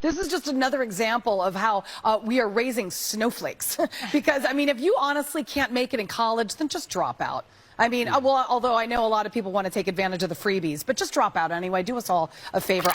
This is just another example of how we are raising snowflakes. Because, I mean, if you honestly can't make it in college, then just drop out. I mean, well, although I know a lot of people want to take advantage of the freebies, but just drop out anyway. Do us all a favor.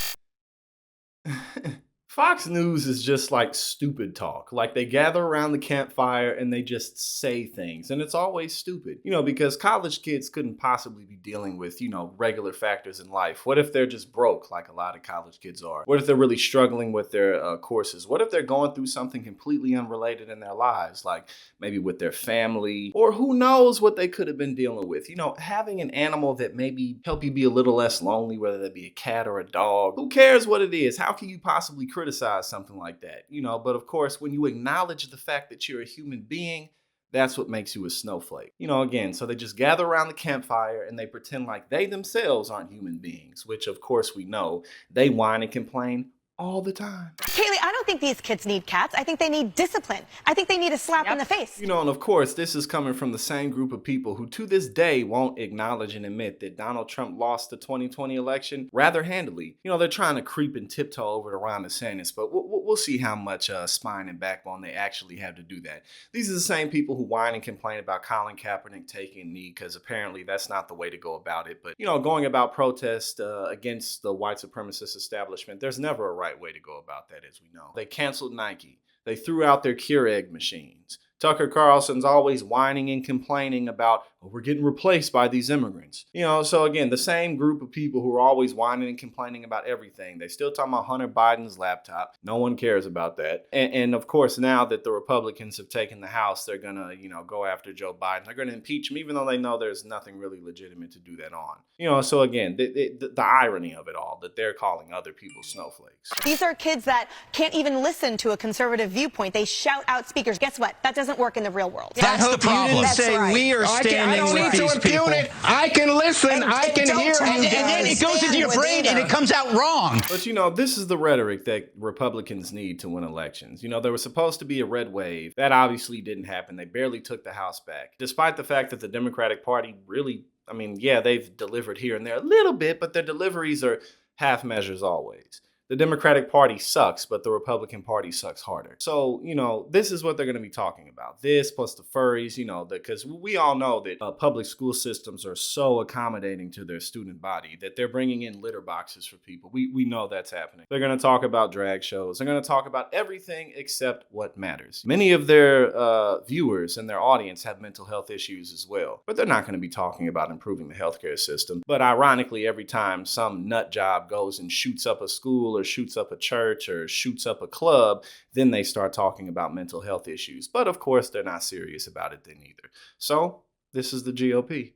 Fox News is just like stupid talk. Like they gather around the campfire and they just say things. And it's always stupid, because college kids couldn't possibly be dealing with, regular factors in life. What if they're just broke like a lot of college kids are? What if they're really struggling with their courses? What if they're going through something completely unrelated in their lives, like maybe with their family, or who knows what they could have been dealing with? Having an animal that maybe help you be a little less lonely, whether that be a cat or a dog. Who cares what it is? How can you possibly criticize something like that? But of course, when you acknowledge the fact that you're a human being, that's what makes you a snowflake. Again, so they just gather around the campfire and they pretend like they themselves aren't human beings, which of course we know they whine and complain all the time. Kaylee, I don't think these kids need cats. I think they need discipline. I think they need a slap in the face. And of course, this is coming from the same group of people who to this day won't acknowledge and admit that Donald Trump lost the 2020 election rather handily. They're trying to creep and tiptoe over to Ron DeSantis, but we'll see how much spine and backbone they actually have to do that. These are the same people who whine and complain about Colin Kaepernick taking a knee because apparently that's not the way to go about it. But, going about protest against the white supremacist establishment, there's never a right way to go about that, as we know. They canceled Nike. They threw out their Keurig machines. Tucker Carlson's always whining and complaining about, we're getting replaced by these immigrants. So again, the same group of people who are always whining and complaining about everything. They still talking about Hunter Biden's laptop. No one cares about that. And of course, now that the Republicans have taken the House, they're going to, go after Joe Biden. They're going to impeach him, even though they know there's nothing really legitimate to do that on. So again, the irony of it all, that they're calling other people snowflakes. These are kids that can't even listen to a conservative viewpoint. They shout out speakers. Guess what? That doesn't work in the real world. That's the problem. You didn't say right. we are standing I don't with need to these people. impugn it. I can listen. I can hear you. And then it goes into your brain and it comes out wrong. But this is the rhetoric that Republicans need to win elections. There was supposed to be a red wave. That obviously didn't happen. They barely took the House back. Despite the fact that the Democratic Party really, they've delivered here and there a little bit, but their deliveries are half measures always. The Democratic Party sucks, but the Republican Party sucks harder. So, this is what they're going to be talking about. This plus the furries, because we all know that public school systems are so accommodating to their student body that they're bringing in litter boxes for people. We know that's happening. They're going to talk about drag shows. They're going to talk about everything except what matters. Many of their viewers and their audience have mental health issues as well, but they're not going to be talking about improving the healthcare system. But ironically, every time some nut job goes and shoots up a school or shoots up a church or shoots up a club, then they start talking about mental health issues. But of course, they're not serious about it then either. So this is the GOP.